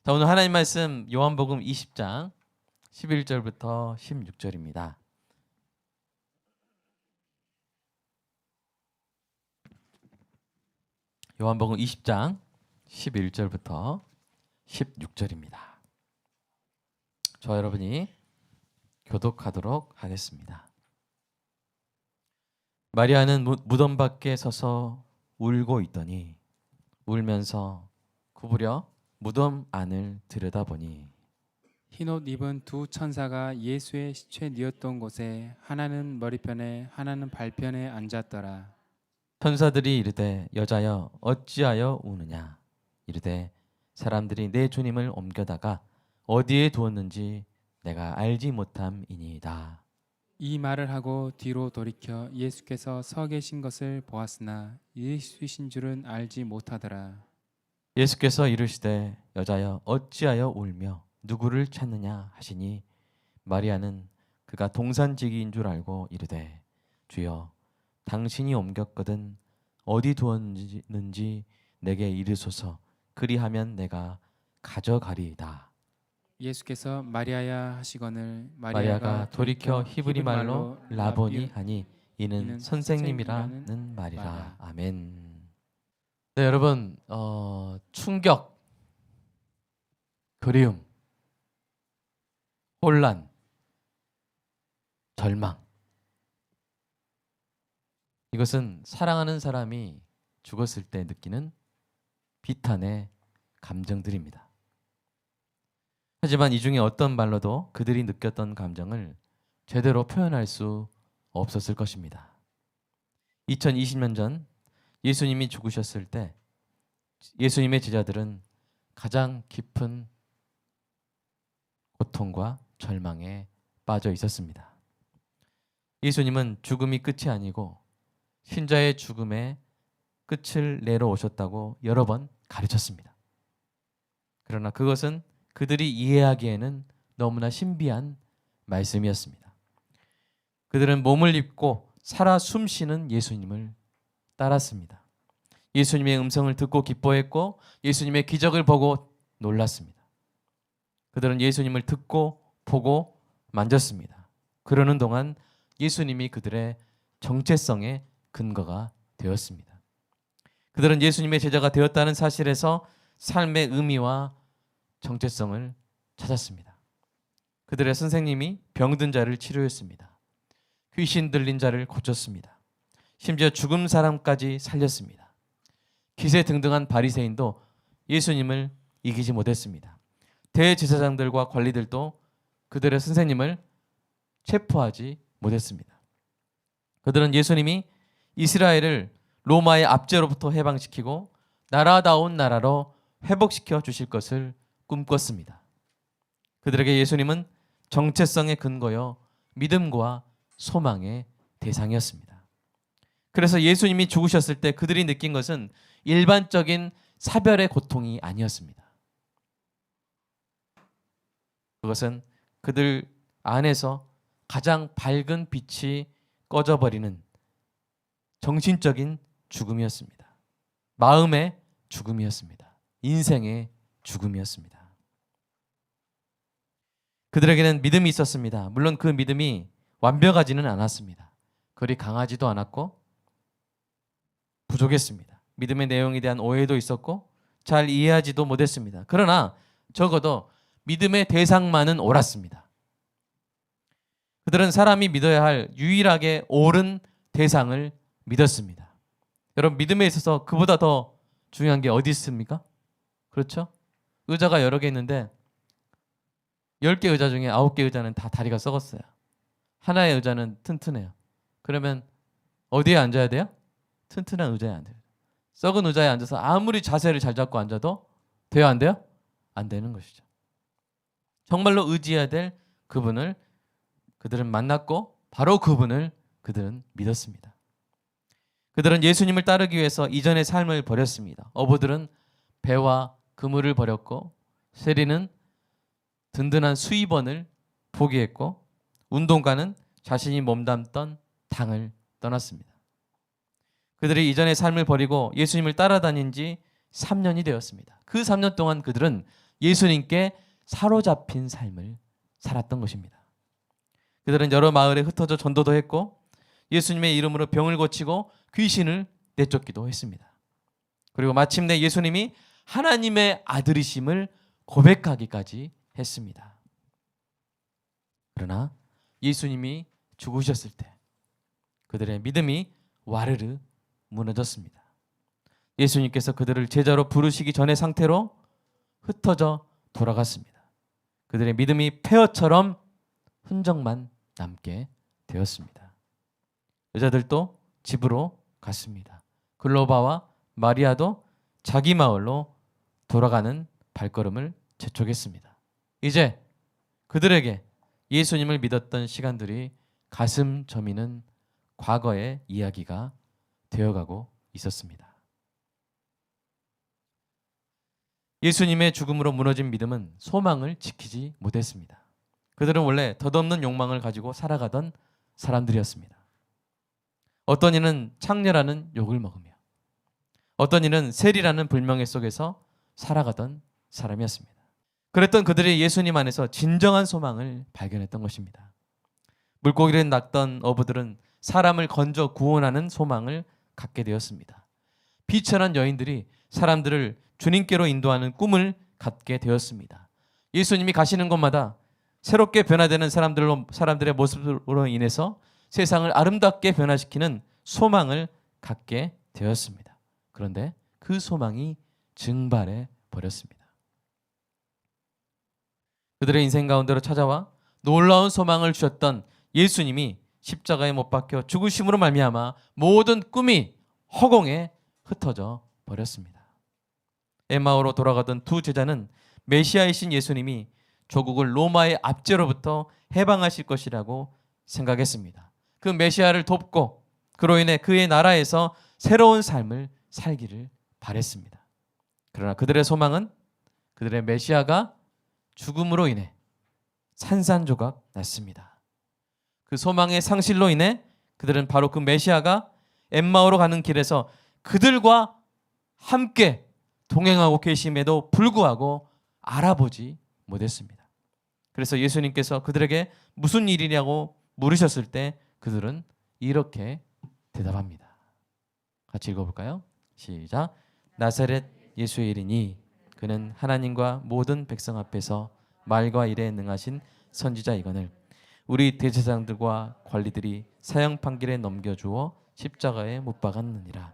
자, 오늘 하나님 말씀 요한복음 20장 11절부터 16절입니다. 요한복음 20장 11절부터 16절입니다. 저와 여러분이 교독하도록 하겠습니다. 마리아는 무덤 밖에 서서 울고 있더니 울면서 구부려 무덤 안을 들여다보니 흰옷 입은 두 천사가 예수의 시체 뉘었던 곳에 하나는 머리편에 하나는 발편에 앉았더라. 천사들이 이르되 여자여 어찌하여 우느냐 이르되 사람들이 내 주님을 옮겨다가 어디에 두었는지 내가 알지 못함이니이다. 이 말을 하고 뒤로 돌이켜 예수께서 서 계신 것을 보았으나 예수이신 줄은 알지 못하더라. 예수께서 이르시되 여자여 어찌하여 울며 누구를 찾느냐 하시니 마리아는 그가 동산지기인 줄 알고 이르되 주여 당신이 옮겼거든 어디 두었는지 내게 이르소서 그리하면 내가 가져가리이다. 예수께서 마리아야 하시거늘 마리아가 돌이켜 히브리 말로 라보니 하니 이는 선생님이라는 말이라. 아멘. 네, 여러분 충격, 그리움, 혼란, 절망, 이것은 사랑하는 사람이 죽었을 때 느끼는 비탄의 감정들입니다. 하지만 이 중에 어떤 말로도 그들이 느꼈던 감정을 제대로 표현할 수 없었을 것입니다. 2020년 전 예수님이 죽으셨을 때 예수님의 제자들은 가장 깊은 고통과 절망에 빠져 있었습니다. 예수님은 죽음이 끝이 아니고 신자의 죽음의 끝을 내려오셨다고 여러 번 가르쳤습니다. 그러나 그것은 그들이 이해하기에는 너무나 신비한 말씀이었습니다. 그들은 몸을 입고 살아 숨쉬는 예수님을 따랐습니다. 예수님의 음성을 듣고 기뻐했고 예수님의 기적을 보고 놀랐습니다. 그들은 예수님을 듣고 보고 만졌습니다. 그러는 동안 예수님이 그들의 정체성의 근거가 되었습니다. 그들은 예수님의 제자가 되었다는 사실에서 삶의 의미와 정체성을 찾았습니다. 그들의 선생님이 병든 자를 치료했습니다. 귀신 들린 자를 고쳤습니다. 심지어 죽은 사람까지 살렸습니다. 기세등등한 바리새인도 예수님을 이기지 못했습니다. 대제사장들과 관리들도 그들의 선생님을 체포하지 못했습니다. 그들은 예수님이 이스라엘을 로마의 압제로부터 해방시키고 나라다운 나라로 회복시켜 주실 것을 꿈꿨습니다. 그들에게 예수님은 정체성의 근거요 믿음과 소망의 대상이었습니다. 그래서 예수님이 죽으셨을 때 그들이 느낀 것은 일반적인 사별의 고통이 아니었습니다. 그것은 그들 안에서 가장 밝은 빛이 꺼져버리는 정신적인 죽음이었습니다. 마음의 죽음이었습니다. 인생의 죽음이었습니다. 그들에게는 믿음이 있었습니다. 물론 그 믿음이 완벽하지는 않았습니다. 그리 강하지도 않았고 부족했습니다. 믿음의 내용에 대한 오해도 있었고 잘 이해하지도 못했습니다. 그러나 적어도 믿음의 대상만은 옳았습니다. 그들은 사람이 믿어야 할 유일하게 옳은 대상을 믿었습니다. 여러분, 믿음에 있어서 그보다 더 중요한 게 어디 있습니까? 그렇죠? 의자가 여러 개 있는데 10개 의자 중에 9개 의자는 다 다리가 썩었어요. 하나의 의자는 튼튼해요. 그러면 어디에 앉아야 돼요? 튼튼한 의자에 앉아요. 썩은 의자에 앉아서 아무리 자세를 잘 잡고 앉아도 돼요, 안 돼요? 안 되는 것이죠. 정말로 의지해야 될 그분을 그들은 만났고 바로 그분을 그들은 믿었습니다. 그들은 예수님을 따르기 위해서 이전의 삶을 버렸습니다. 어부들은 배와 그물을 버렸고 세리는 든든한 수입원을 포기했고 운동가는 자신이 몸담던 당을 떠났습니다. 그들이 이전의 삶을 버리고 예수님을 따라다닌 지 3년이 되었습니다. 그 3년 동안 그들은 예수님께 사로잡힌 삶을 살았던 것입니다. 그들은 여러 마을에 흩어져 전도도 했고 예수님의 이름으로 병을 고치고 귀신을 내쫓기도 했습니다. 그리고 마침내 예수님이 하나님의 아들이심을 고백하기까지 했습니다. 그러나 예수님이 죽으셨을 때 그들의 믿음이 와르르 무너졌습니다. 예수님께서 그들을 제자로 부르시기 전의 상태로 흩어져 돌아갔습니다. 그들의 믿음이 폐허처럼 흔적만 남게 되었습니다. 여자들도 집으로 갔습니다. 글로바와 마리아도 자기 마을로 돌아가는 발걸음을 재촉했습니다. 이제 그들에게 예수님을 믿었던 시간들이 가슴 저미는 과거의 이야기가 되어가고 있었습니다. 예수님의 죽음으로 무너진 믿음은 소망을 지키지 못했습니다. 그들은 원래 덧없는 욕망을 가지고 살아가던 사람들이었습니다. 어떤 이는 창녀라는 욕을 먹으며 어떤 이는 세리라는 불명예 속에서 살아가던 사람이었습니다. 그랬던 그들이 예수님 안에서 진정한 소망을 발견했던 것입니다. 물고기를 낚던 어부들은 사람을 건져 구원하는 소망을 갖게 되었습니다. 비천한 여인들이 사람들을 주님께로 인도하는 꿈을 갖게 되었습니다. 예수님이 가시는 곳마다 새롭게 변화되는 사람들의 모습으로 인해서 세상을 아름답게 변화시키는 소망을 갖게 되었습니다. 그런데 그 소망이 증발해 버렸습니다. 그들의 인생 가운데로 찾아와 놀라운 소망을 주셨던 예수님이 십자가에 못 박혀 죽으심으로 말미암아 모든 꿈이 허공에 흩어져 버렸습니다. 엠마오로 돌아가던 두 제자는 메시아이신 예수님이 조국을 로마의 압제로부터 해방하실 것이라고 생각했습니다. 그 메시아를 돕고 그로 인해 그의 나라에서 새로운 삶을 살기를 바랬습니다. 그러나 그들의 소망은 그들의 메시아가 죽음으로 인해 산산조각 났습니다. 그 소망의 상실로 인해 그들은 바로 그 메시아가 엠마오로 가는 길에서 그들과 함께 동행하고 계심에도 불구하고 알아보지 못했습니다. 그래서 예수님께서 그들에게 무슨 일이냐고 물으셨을 때 그들은 이렇게 대답합니다. 같이 읽어볼까요? 시작. 나사렛 예수의 이르니 그는 하나님과 모든 백성 앞에서 말과 일에 능하신 선지자이거늘 우리 대제사장들과 관리들이 사형 판결에 넘겨주어 십자가에 못 박았느니라.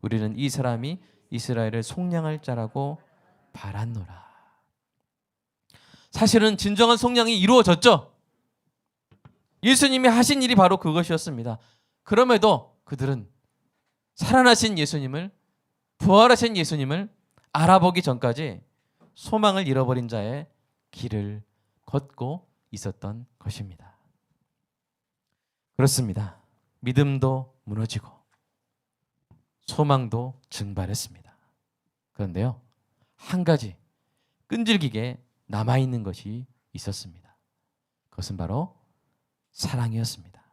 우리는 이 사람이 이스라엘을 속량할 자라고 바랐노라. 사실은 진정한 속량이 이루어졌죠. 예수님이 하신 일이 바로 그것이었습니다. 그럼에도 그들은 살아나신 예수님을, 부활하신 예수님을 알아보기 전까지 소망을 잃어버린 자의 길을 걷고 있었던 것입니다. 그렇습니다. 믿음도 무너지고 소망도 증발했습니다. 그런데요, 한 가지 끈질기게 남아있는 것이 있었습니다. 그것은 바로 사랑이었습니다.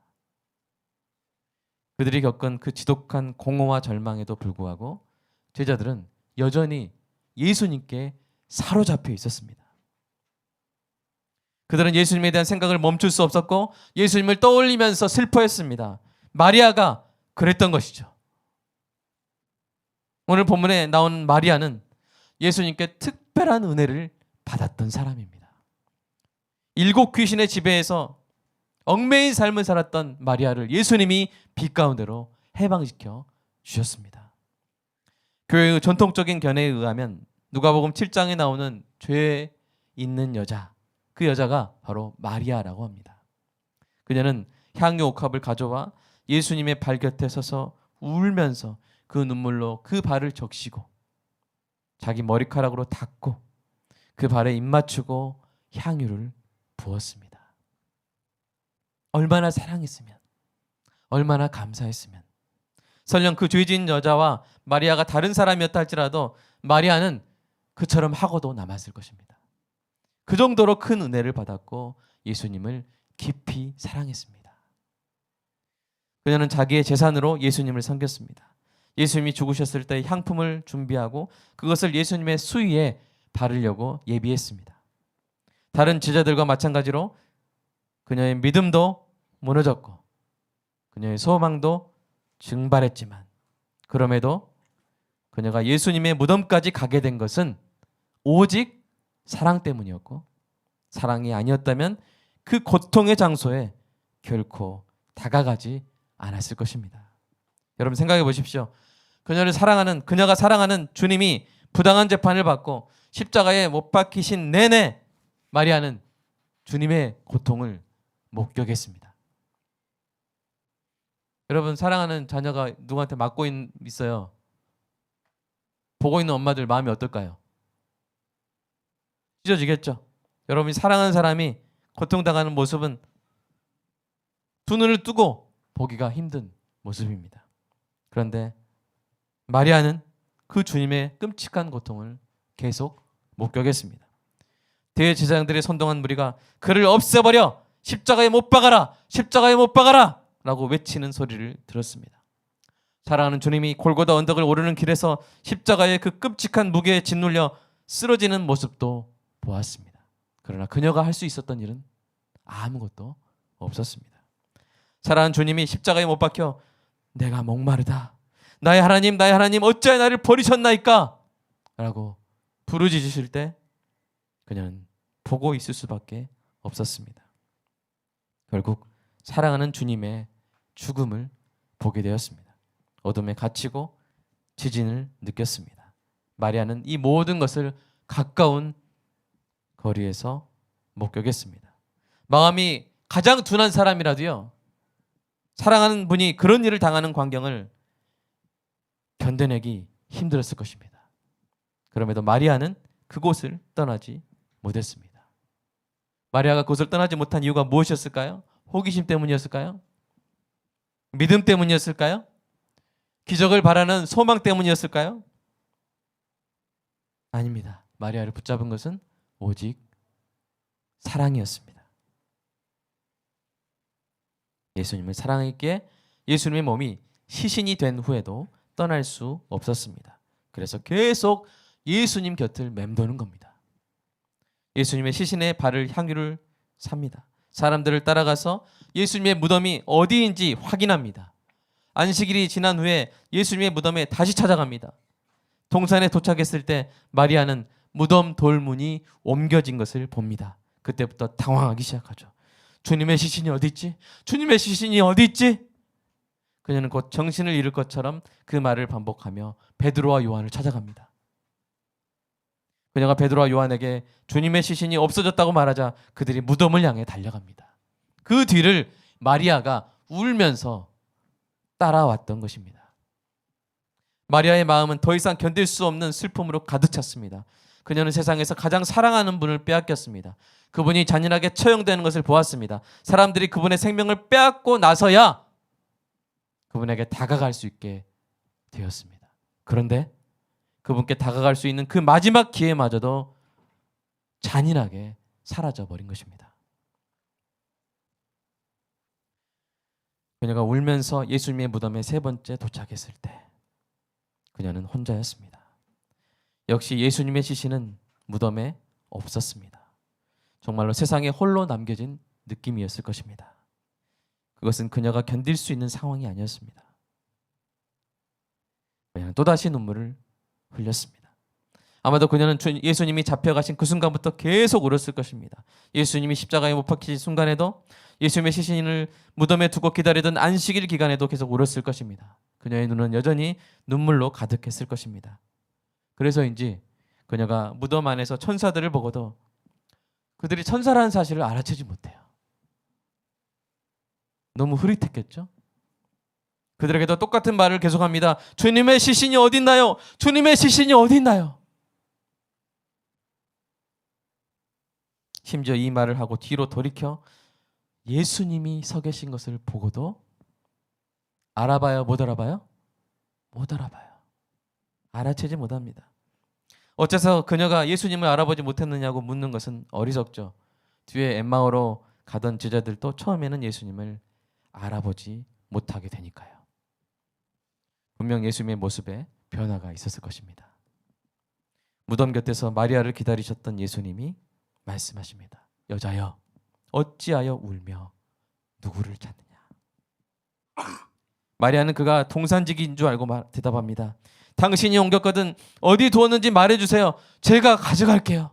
그들이 겪은 그 지독한 공허와 절망에도 불구하고 제자들은 여전히 예수님께 사로잡혀 있었습니다. 그들은 예수님에 대한 생각을 멈출 수 없었고 예수님을 떠올리면서 슬퍼했습니다. 마리아가 그랬던 것이죠. 오늘 본문에 나온 마리아는 예수님께 특별한 은혜를 받았던 사람입니다. 7 귀신의 지배에서 얽매인 삶을 살았던 마리아를 예수님이 빛 가운데로 해방시켜 주셨습니다. 교회의 전통적인 견해에 의하면 누가복음 7장에 나오는 죄에 있는 여자, 그 여자가 바로 마리아라고 합니다. 그녀는 향유 옥합을 가져와 예수님의 발 곁에 서서 울면서 그 눈물로 그 발을 적시고 자기 머리카락으로 닦고 그 발에 입 맞추고 향유를 부었습니다. 얼마나 사랑했으면, 얼마나 감사했으면. 설령 그 죄진 여자와 마리아가 다른 사람이었다 할지라도 마리아는 그처럼 하고도 남았을 것입니다. 그 정도로 큰 은혜를 받았고 예수님을 깊이 사랑했습니다. 그녀는 자기의 재산으로 예수님을 섬겼습니다. 예수님이 죽으셨을 때 향품을 준비하고 그것을 예수님의 수위에 바르려고 예비했습니다. 다른 제자들과 마찬가지로 그녀의 믿음도 무너졌고 그녀의 소망도 증발했지만 그럼에도 그녀가 예수님의 무덤까지 가게 된 것은 오직 사랑 때문이었고 사랑이 아니었다면 그 고통의 장소에 결코 다가가지 않았을 것입니다. 여러분 생각해 보십시오. 그녀가 사랑하는 주님이 부당한 재판을 받고 십자가에 못 박히신 내내 마리아는 주님의 고통을 목격했습니다. 여러분 사랑하는 자녀가 누구한테 맞고 있어요. 보고 있는 엄마들 마음이 어떨까요? 찢어지겠죠. 여러분이 사랑하는 사람이 고통당하는 모습은 두 눈을 뜨고 보기가 힘든 모습입니다. 그런데 마리아는 그 주님의 끔찍한 고통을 계속 목격했습니다. 대제사장들의 선동한 무리가 그를 없애버려 십자가에 못 박아라 십자가에 못 박아라 라고 외치는 소리를 들었습니다. 사랑하는 주님이 골고다 언덕을 오르는 길에서 십자가의 그 끔찍한 무게에 짓눌려 쓰러지는 모습도 보았습니다. 그러나 그녀가 할 수 있었던 일은 아무것도 없었습니다. 사랑하는 주님이 십자가에 못 박혀 내가 목마르다 나의 하나님 어찌하여 나를 버리셨나이까 라고 부르짖으실 때 그녀는 보고 있을 수밖에 없었습니다. 결국 사랑하는 주님의 죽음을 보게 되었습니다. 어둠에 갇히고 지진을 느꼈습니다. 마리아는 이 모든 것을 가까운 거리에서 목격했습니다. 마음이 가장 둔한 사람이라도요, 사랑하는 분이 그런 일을 당하는 광경을 견뎌내기 힘들었을 것입니다. 그럼에도 마리아는 그곳을 떠나지 못했습니다. 마리아가 그곳을 떠나지 못한 이유가 무엇이었을까요? 호기심 때문이었을까요? 믿음 때문이었을까요? 기적을 바라는 소망 때문이었을까요? 아닙니다. 마리아를 붙잡은 것은 오직 사랑이었습니다. 예수님을 사랑했기에 예수님의 몸이 시신이 된 후에도 떠날 수 없었습니다. 그래서 계속 예수님 곁을 맴도는 겁니다. 예수님의 시신에 발을 향유를 삽니다. 사람들을 따라가서 예수님의 무덤이 어디인지 확인합니다. 안식일이 지난 후에 예수님의 무덤에 다시 찾아갑니다. 동산에 도착했을 때 마리아는 무덤 돌문이 옮겨진 것을 봅니다. 그때부터 당황하기 시작하죠. 주님의 시신이 어디 있지? 주님의 시신이 어디 있지? 그녀는 곧 정신을 잃을 것처럼 그 말을 반복하며 베드로와 요한을 찾아갑니다. 그녀가 베드로와 요한에게 주님의 시신이 없어졌다고 말하자 그들이 무덤을 향해 달려갑니다. 그 뒤를 마리아가 울면서 따라왔던 것입니다. 마리아의 마음은 더 이상 견딜 수 없는 슬픔으로 가득 찼습니다. 그녀는 세상에서 가장 사랑하는 분을 빼앗겼습니다. 그분이 잔인하게 처형되는 것을 보았습니다. 사람들이 그분의 생명을 빼앗고 나서야 그분에게 다가갈 수 있게 되었습니다. 그런데 그분께 다가갈 수 있는 그 마지막 기회마저도 잔인하게 사라져버린 것입니다. 그녀가 울면서 예수님의 무덤에 세 번째 도착했을 때 그녀는 혼자였습니다. 역시 예수님의 시신은 무덤에 없었습니다. 정말로 세상에 홀로 남겨진 느낌이었을 것입니다. 그것은 그녀가 견딜 수 있는 상황이 아니었습니다. 그녀는 또다시 눈물을 흘렸습니다. 아마도 그녀는 예수님이 잡혀가신 그 순간부터 계속 울었을 것입니다. 예수님이 십자가에 못 박히신 순간에도, 예수님의 시신을 무덤에 두고 기다리던 안식일 기간에도 계속 울었을 것입니다. 그녀의 눈은 여전히 눈물로 가득했을 것입니다. 그래서인지 그녀가 무덤 안에서 천사들을 보고도 그들이 천사라는 사실을 알아채지 못해요. 너무 흐릿했겠죠? 그들에게도 똑같은 말을 계속합니다. 주님의 시신이 어디 있나요? 주님의 시신이 어디 있나요? 심지어 이 말을 하고 뒤로 돌이켜 예수님이 서 계신 것을 보고도 알아봐요? 못 알아봐요? 못 알아봐요. 알아채지 못합니다. 어째서 그녀가 예수님을 알아보지 못했느냐고 묻는 것은 어리석죠. 뒤에 엠마오로 가던 제자들도 처음에는 예수님을 알아보지 못하게 되니까요. 분명 예수님의 모습에 변화가 있었을 것입니다. 무덤 곁에서 마리아를 기다리셨던 예수님이 말씀하십니다. 여자여, 어찌하여 울며 누구를 찾느냐. 마리아는 그가 동산지기인 줄 알고 대답합니다. 당신이 옮겼거든 어디 두었는지 말해주세요. 제가 가져갈게요.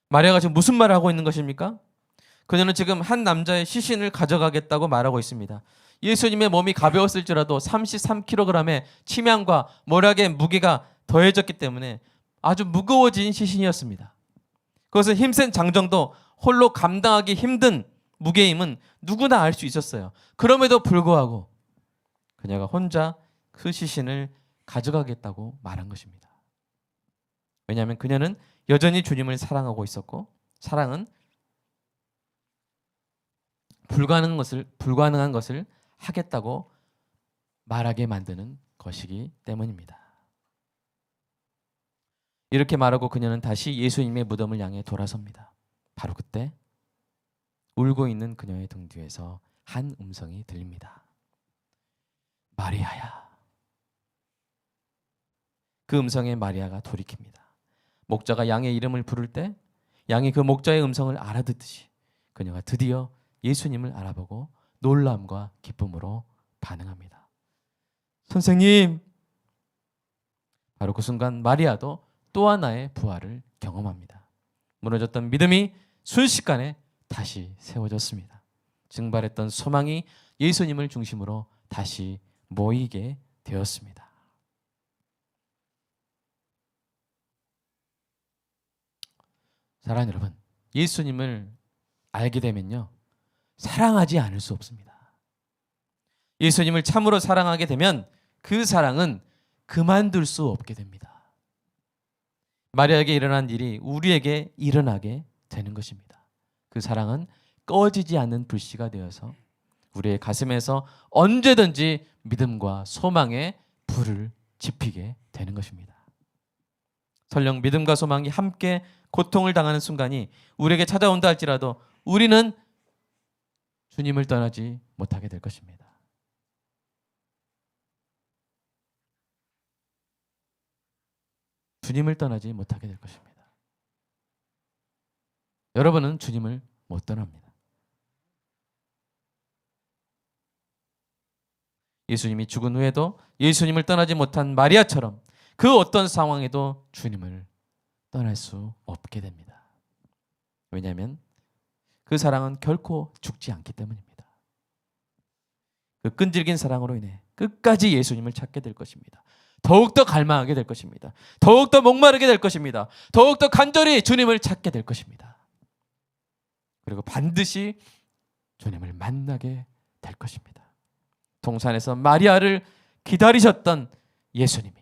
마리아가 지금 무슨 말을 하고 있는 것입니까? 그녀는 지금 한 남자의 시신을 가져가겠다고 말하고 있습니다. 예수님의 몸이 가벼웠을지라도 33kg의 침향과 모략의 무게가 더해졌기 때문에 아주 무거워진 시신이었습니다. 그것은 힘센 장정도 홀로 감당하기 힘든 무게임은 누구나 알 수 있었어요. 그럼에도 불구하고 그녀가 혼자 그 시신을 가져가겠다고 말한 것입니다. 왜냐하면 그녀는 여전히 주님을 사랑하고 있었고, 사랑은 불가능한 것을 하겠다고 말하게 만드는 것이기 때문입니다. 이렇게 말하고 그녀는 다시 예수님의 무덤을 향해 돌아섭니다. 바로 그때 울고 있는 그녀의 등 뒤에서 한 음성이 들립니다. 마리아야. 그 음성에 마리아가 돌이킵니다. 목자가 양의 이름을 부를 때 양이 그 목자의 음성을 알아듣듯이 그녀가 드디어 예수님을 알아보고 놀람과 기쁨으로 반응합니다. 선생님! 바로 그 순간 마리아도 또 하나의 부활을 경험합니다. 무너졌던 믿음이 순식간에 다시 세워졌습니다. 증발했던 소망이 예수님을 중심으로 다시 모이게 되었습니다. 사랑하는 여러분, 예수님을 알게 되면요, 사랑하지 않을 수 없습니다. 예수님을 참으로 사랑하게 되면 그 사랑은 그만둘 수 없게 됩니다. 마리아에게 일어난 일이 우리에게 일어나게 되는 것입니다. 그 사랑은 꺼지지 않는 불씨가 되어서 우리의 가슴에서 언제든지 믿음과 소망의 불을 지피게 되는 것입니다. 설령 믿음과 소망이 함께 고통을 당하는 순간이 우리에게 찾아온다 할지라도 우리는 주님을 떠나지 못하게 될 것입니다. 주님을 떠나지 못하게 될 것입니다. 여러분은 주님을 못 떠납니다. 예수님이 죽은 후에도 예수님을 떠나지 못한 마리아처럼 그 어떤 상황에도 주님을 떠날 수 없게 됩니다. 왜냐하면 그 사랑은 결코 죽지 않기 때문입니다. 그 끈질긴 사랑으로 인해 끝까지 예수님을 찾게 될 것입니다. 더욱더 갈망하게 될 것입니다. 더욱더 목마르게 될 것입니다. 더욱더 간절히 주님을 찾게 될 것입니다. 그리고 반드시 주님을 만나게 될 것입니다. 동산에서 마리아를 기다리셨던 예수님이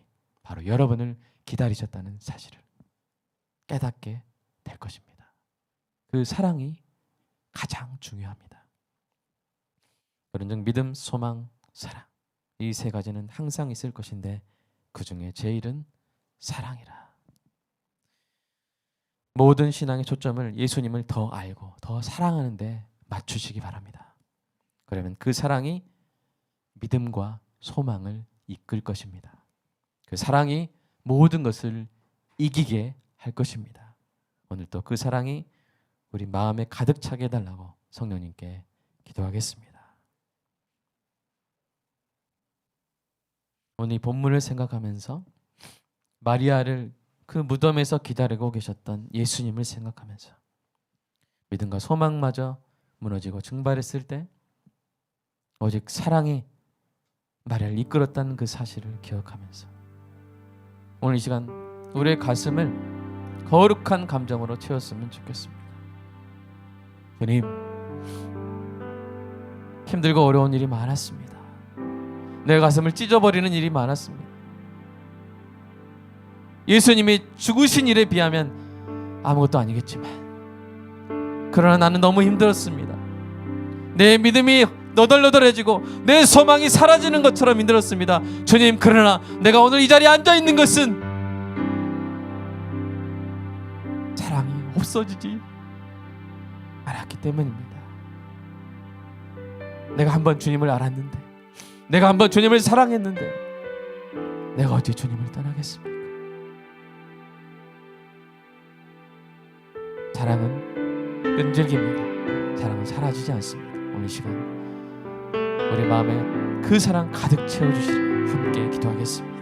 바로 여러분을 기다리셨다는 사실을 깨닫게 될 것입니다. 그 사랑이 가장 중요합니다. 그런즉 믿음, 소망, 사랑, 이 세 가지는 항상 있을 것인데 그 중에 제일은 사랑이라. 모든 신앙의 초점을 예수님을 더 알고 더 사랑하는 데 맞추시기 바랍니다. 그러면 그 사랑이 믿음과 소망을 이끌 것입니다. 그 사랑이 모든 것을 이기게 할 것입니다. 오늘도 그 사랑이 우리 마음에 가득 차게 해달라고 성령님께 기도하겠습니다. 오늘 이 본문을 생각하면서 마리아를 그 무덤에서 기다리고 계셨던 예수님을 생각하면서 믿음과 소망마저 무너지고 증발했을 때 오직 사랑이 마리아를 이끌었다는 그 사실을 기억하면서 오늘 이 시간 우리의 가슴을 거룩한 감정으로 채웠으면 좋겠습니다. 주님, 힘들고 어려운 일이 많았습니다. 내 가슴을 찢어버리는 일이 많았습니다. 예수님이 죽으신 일에 비하면 아무것도 아니겠지만 그러나 나는 너무 힘들었습니다. 내 믿음이 너덜너덜해지고 내 소망이 사라지는 것처럼 힘들었습니다. 주님, 그러나 내가 오늘 이 자리에 앉아있는 것은 사랑이 없어지지 않았기 때문입니다. 내가 한번 주님을 알았는데, 내가 한번 주님을 사랑했는데 내가 어디 주님을 떠나겠습니까? 사랑은 끈질깁니다. 사랑은 사라지지 않습니다. 오늘 시간 우리 마음에 그 사랑 가득 채워주시고 함께 기도하겠습니다.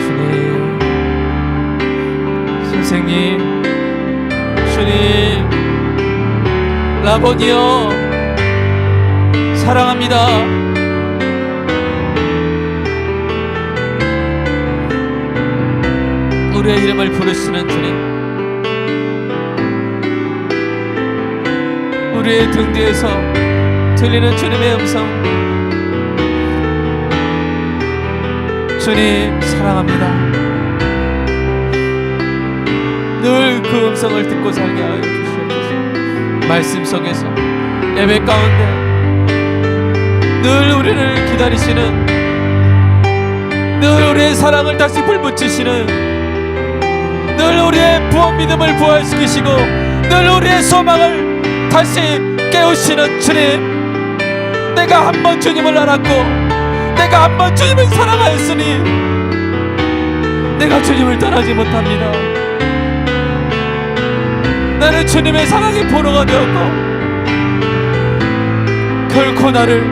주님, 선생님, 주님, 라보니요, 사랑합니다. 우리의 이름을 부르시는 주님, 우리의 등 뒤에서 들리는 주님의 음성, 주님 사랑합니다. 늘 그 음성을 듣고 살게 하여 주시옵소서. 말씀 속에서 예배 가운데 늘 우리를 기다리시는, 늘 우리의 사랑을 다시 불붙이시는, 늘 우리의 부흥 믿음을 부활시키시고 늘 우리의 소망을 다시 깨우시는 주님, 내가 한 번 주님을 알았고 내가 한 번 주님을 사랑하였으니 내가 주님을 떠나지 못합니다. 나는 주님의 사랑의 포로가 되었고 결코 나를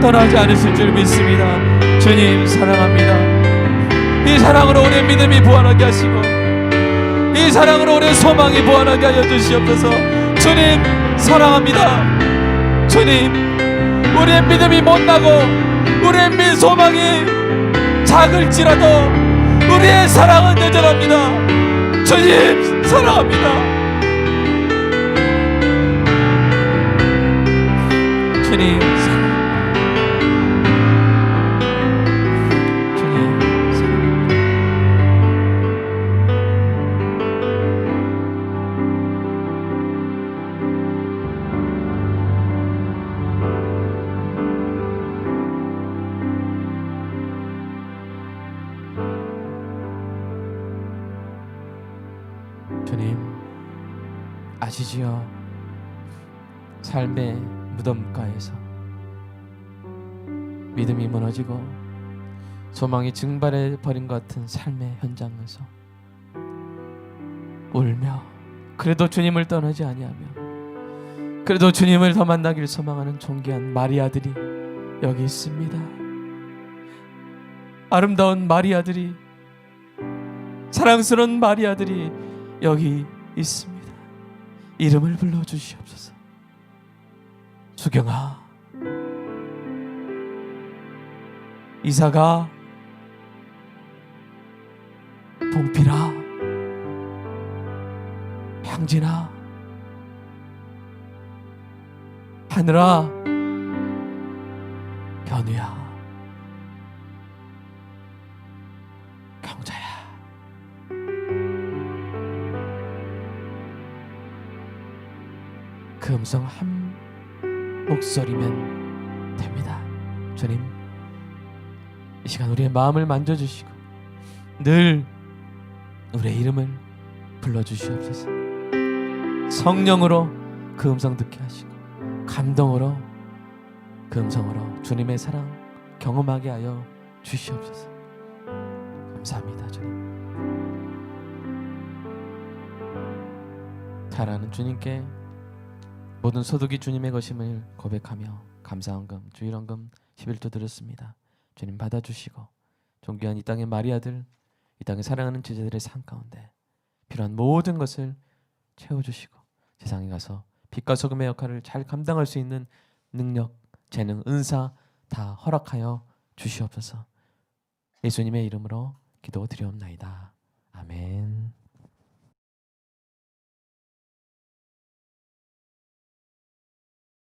떠나지 않으실 줄 믿습니다. 주님 사랑합니다. 이 사랑으로 우리의 믿음이 부활하게 하시고 이 사랑으로 우리의 소망이 부활하게 하여 주시옵소서. 주님 사랑합니다. 주님, 우리의 믿음이 못나고 우리의 소망이 작을지라도 우리의 사랑은 여전합니다. 주님 사랑합니다. 주님 사랑합니다. 주님 사랑합니다. 주님 아시지요? 삶의 무덤가에서 믿음이 무너지고 소망이 증발해 버린 것 같은 삶의 현장에서 울며 그래도 주님을 떠나지 아니하며 그래도 주님을 더 만나길 소망하는 존귀한 마리아들이 여기 있습니다. 아름다운 마리아들이, 사랑스러운 마리아들이 여기 있습니다. 이름을 불러주시옵소서. 수경아, 이사가, 봉필아, 향진아, 하늘아, 견우야, 경자야. 그 음성 한 목소리면 됩니다. 주님, 이 시간 우리의 마음을 만져주시고 늘 우리의 이름을 불러주시옵소서. 성령으로 그 음성 듣게 하시고 감동으로 그 음성으로 주님의 사랑 경험하게 하여 주시옵소서. 감사합니다. 주님, 잘하는 주님께 모든 소득이 주님의 것임을 고백하며 감사헌금, 주일헌금 11조 드렸습니다. 주님 받아주시고 존귀한 이 땅의 마리아들, 이 땅에 사랑하는 제자들의 삶 가운데 필요한 모든 것을 채워주시고 세상에 가서 빛과 소금의 역할을 잘 감당할 수 있는 능력, 재능, 은사 다 허락하여 주시옵소서. 예수님의 이름으로 기도드리옵나이다. 아멘.